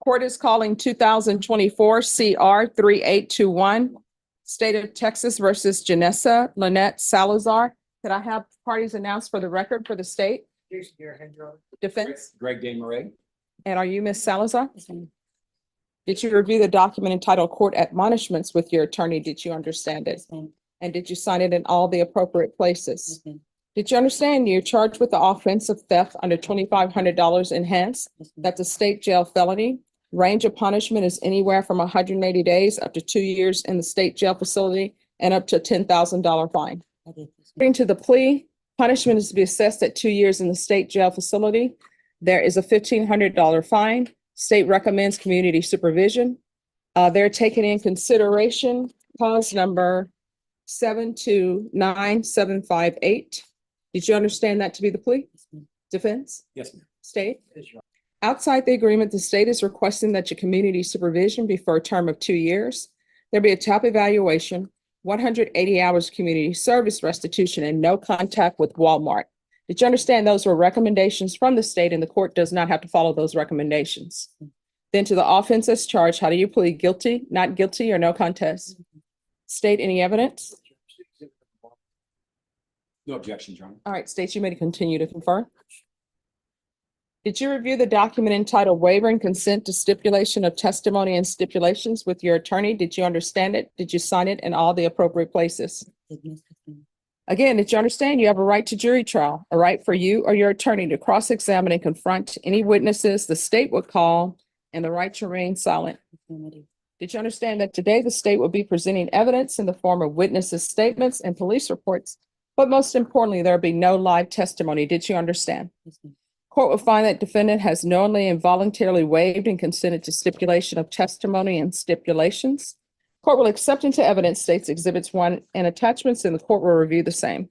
Court is calling 2024 CR 3821, State of Texas versus Janessa Lynette Salazar. Could I have parties announced for the record for the state? Defense. Greg Desmarais. And are you Ms. Salazar? Yes, ma'am. Did you review the document entitled Court Admonishments with your attorney? Did you understand it? Yes, ma'am. And did you sign it in all the appropriate places? Yes, ma'am. Did you understand you're charged with the offense of theft under $2,500 enhanced? Yes, ma'am. That's a state jail felony. Range of punishment is anywhere from 180 days up to 2 years in the state jail facility and up to a $10,000 fine. I did. Yes, ma'am. According to the plea, punishment is to be assessed at 2 years in the state jail facility. There is a $1,500 fine. State recommends community supervision. They're taking in consideration cause number 729,758. Did you understand that to be the plea? Yes, ma'am. Defense? Yes, ma'am. State? Outside the agreement, the state is requesting that your community supervision be for a term of 2 years. There be a top evaluation, 180 hours of community service restitution, and no contact with Walmart. Did you understand those were recommendations from the state and the court does not have to follow those recommendations? Then to the offense as charged, how do you plead? Guilty, not guilty, or no contest? State, any evidence? No objections, Your Honor. All right, state, you may continue to confer. Did you review the document entitled Waiver and Consent to Stipulation of Testimony and Stipulations with your attorney? Did you understand it? Did you sign it in all the appropriate places? Did, yes, ma'am. Again, did you understand you have a right to jury trial, a right for you or your attorney to cross-examine and confront any witnesses the state would call, and the right to remain silent? Yes, ma'am, I do. Did you understand that today the state will be presenting evidence in the form of witnesses' statements and police reports, but most importantly, there will be no live testimony? Did you understand? Yes, ma'am. Court will find that defendant has knowingly and voluntarily waived and consented to stipulation of testimony and stipulations. Court will accept into evidence states exhibits 1 and attachments, and the court will review the same.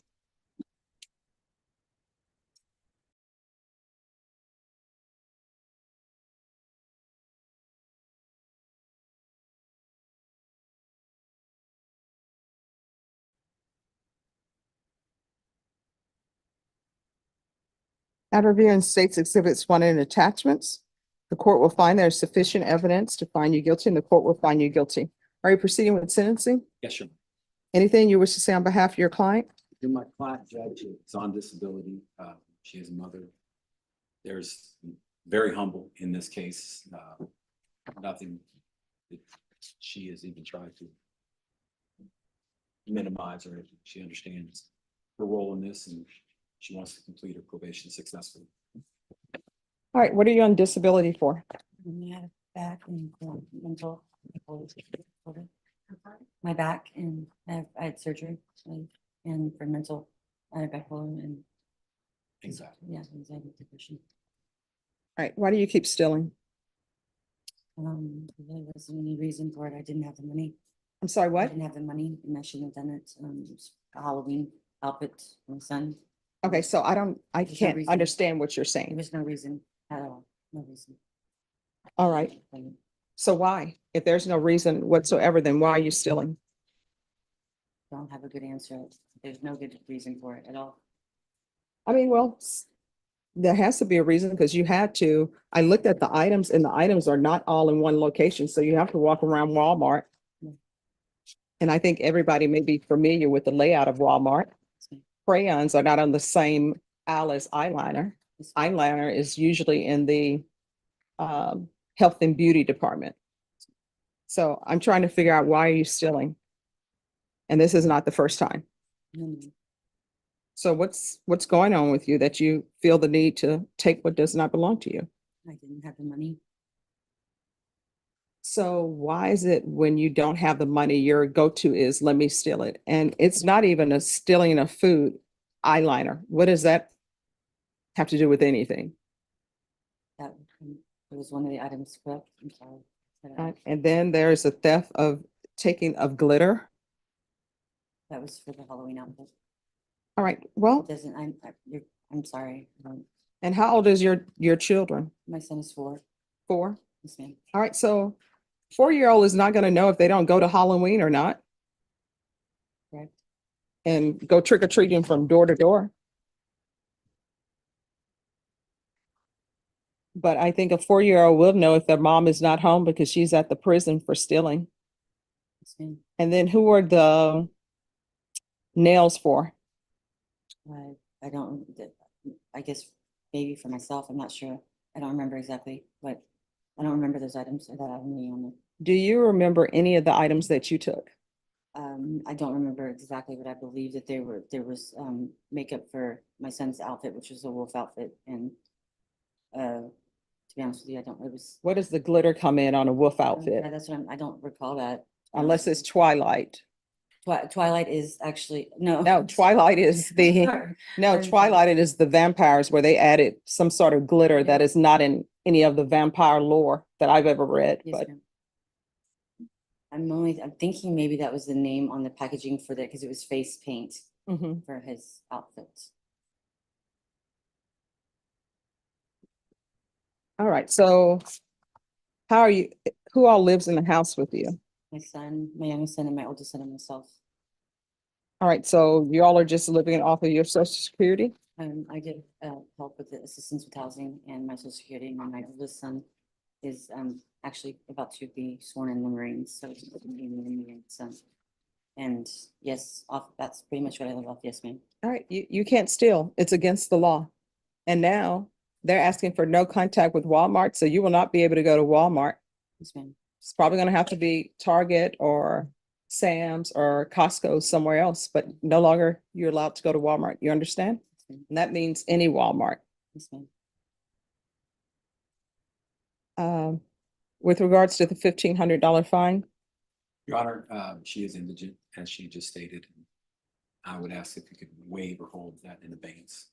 After reviewing states exhibits 1 and attachments, the court will find there is sufficient evidence to find you guilty, and the court will find you guilty. Are you proceeding with sentencing? Yes, Your Honor. Anything you wish to say on behalf of your client? You're my client, Judge. Is on disability. She is a mother. There's very humble in this case. Nothing that she has even tried to minimize, or she understands her role in this, and she wants to complete her probation successfully. All right, what are you on disability for? I had back and mental. My back, and I had surgery, and for mental, I had bipolar and Exactly. yeah, anxiety depression. All right, why do you keep stealing? There wasn't any reason for it. I didn't have the money. I'm sorry, I what? didn't have the money, and I shouldn't have done it. It was a Halloween outfit for my son. Okay, so I There's no can't reason. understand what you're There saying. was no reason at all. No reason. All right, so why? If there's no reason whatsoever, then why are you stealing? Don't have a good answer. There's no good reason for it at all. I mean, well, there has to be a reason because you had to. I looked at the items and the items are not all in one location, so you have to walk around Walmart. Mm. And I think everybody may be familiar with the layout of Walmart. Mm. Crayons are not on the same aisle as eyeliner. Yes. Eyeliner is usually in the health and beauty department. So I'm trying to figure out, why are you stealing? And this is not the first time. Mm. So what's going on with you that you feel the need to take what does not belong to you? I didn't have the money. So why is it when you don't have the money, your go-to is let me steal it? And it's not even a stealing of food, eyeliner. What does that have to do with anything? That it was one of the items, correct? I'm sorry. And then there's a theft of taking of glitter. That was for the Halloween outfit. All right, well, It doesn't, I'm sorry. and how old is your children? My son is 4. 4? Yes, ma'am. All right, so 4-year-old is not going to know if they don't go to Halloween or not Correct. and go trick or treating from door to door. But I think a 4-year-old will know if their mom is not home because she's at the prison for stealing. Yes, ma'am. And then who are the nails for? I don't, I guess maybe for myself, I'm not sure. I don't remember exactly, but I don't remember those items or that I have any on Do you remember any of the items that you took? it. I don't remember exactly, but I believe that there was makeup for my son's outfit, which was a wolf outfit, and to be honest with you, I don't, it was. What does the glitter come in on a wolf Yeah, outfit? that's what I don't recall that. Unless it's Twilight. Twilight is actually, no. No, Twilight is the, Sorry. no, I'm sorry. Twilight is the vampires where they added some sort of glitter that Yeah. is not in any of the vampire lore that I've ever read, Yes, but ma'am. I'm thinking maybe that was the name on the packaging for that, because it was face paint mhm. for his outfit. All right, so how are you, who all lives in the house with you? My son, my youngest son, and my oldest son, and myself. All right, so you all are just living off of your social security? I get help with the assistance with housing and my social security, and then my oldest son is actually about to be sworn in the Marines, so he's gonna be in the Marines, son. And yes, that's pretty much what I live off. Yes, ma'am. All right, you can't steal. It's against the law. And now they're asking for no contact with Walmart, so you will not be able to go to Walmart. Yes, ma'am. It's probably gonna have to be Target or Sam's or Costco somewhere else, but no longer you're allowed to go to Walmart. You understand? Yes, ma'am. And that means any Walmart. Yes, ma'am. Um, with regards to the $1,500 fine, Your Honor, she is indigent, as she just stated. I would ask if you could waive or hold that in abeyance.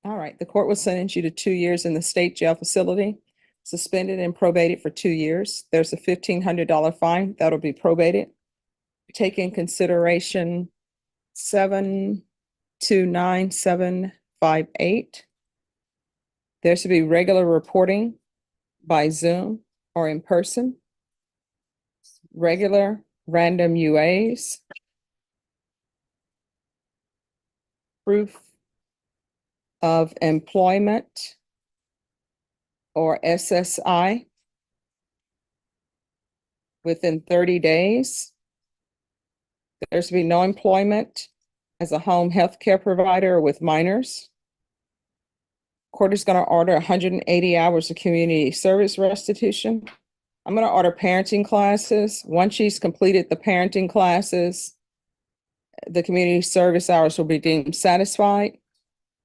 all right, the court will sentence you to 2 years in the state jail facility, suspended and probated for 2 years. There's a $1,500 fine that'll be probated. Take in consideration 729,758. There should be regular reporting by Zoom or in person. Regular random UAs. Proof of employment or SSI within 30 days. There's to be no employment as a home health care provider with minors. Court is going to order 180 hours of community service restitution. I'm going to order parenting classes. Once she's completed the parenting classes, the community service hours will be deemed satisfied.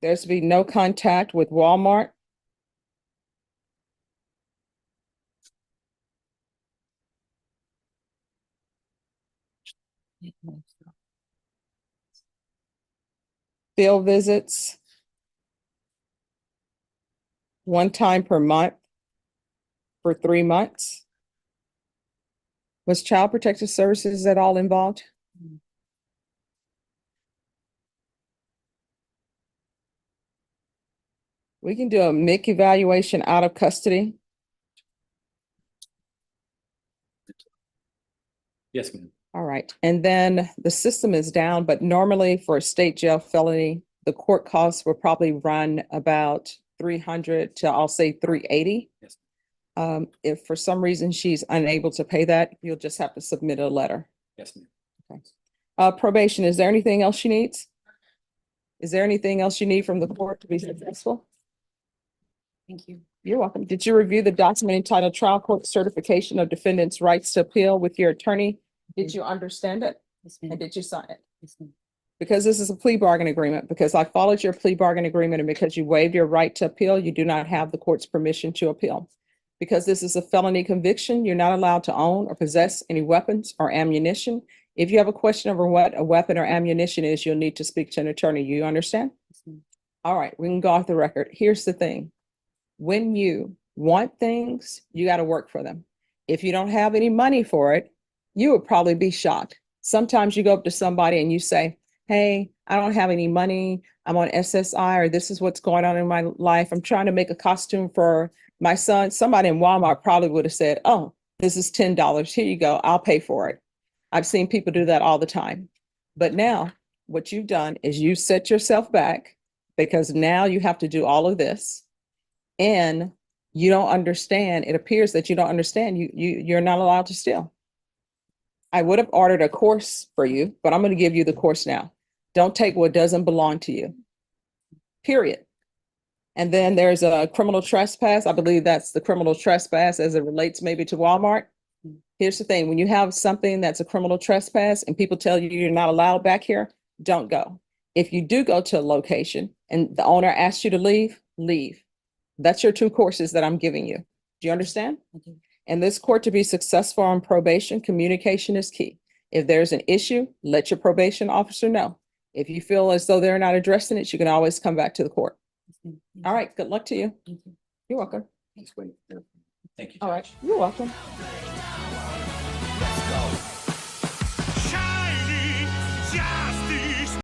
There's to be no contact with Walmart. Field visits. One time per month for 3 months. Was Child Protective Services at all involved? We can do a MIC evaluation out of custody. Yes, ma'am. All right, and then the system is down, but normally for a state jail felony, the court costs will probably run about 300 to, I'll say 380. Yes. If for some reason she's unable to pay that, you'll just have to submit a letter. Yes, ma'am. Probation, is there anything else she needs? Is there anything else you need from the court to be successful? Thank you. You're welcome. Did you review the document entitled Trial Court Certification of Defendant's Rights to Appeal with your attorney? Did you understand it? Yes, And ma'am. did you sign it? Yes, ma'am. Because this is a plea bargain agreement, because I followed your plea bargain agreement, and because you waived your right to appeal, you do not have the court's permission to appeal. Because this is a felony conviction, you're not allowed to own or possess any weapons or ammunition. If you have a question over what a weapon or ammunition is, you'll need to speak to an attorney. You understand? Yes, ma'am. All right, we can go off the record. Here's the thing. When you want things, you got to work for them. If you don't have any money for it, you would probably be shocked. Sometimes you go up to somebody and you say, hey, I don't have any money. I'm on SSI, or this is what's going on in my life. I'm trying to make a costume for my son. Somebody in Walmart probably would have said, oh, this is $10. Here you go. I'll pay for it. I've seen people do that all the time. But now what you've done is you set yourself back, because now you have to do all of this. And You don't understand. It appears that you don't understand. You're not allowed to steal. I would have ordered a course for you, but I'm going to give you the course now. Don't take what doesn't belong to you. Period. And then there's a criminal trespass. I believe that's the criminal trespass as it relates maybe to Walmart. Here's the thing, when you have something that's a criminal trespass and people tell you you're not allowed back here, don't go. If you do go to a location and the owner asks you to leave, leave. That's your two courses that I'm giving you. Do you understand? Okay. In this court, to be successful on probation, communication is key. If there's an issue, let your probation officer know. If you feel as though they're not addressing it, you can always come back to the court. Thank All you. right, good luck to you. Thank you. You're welcome. Thank you. All right, Judge. you're welcome.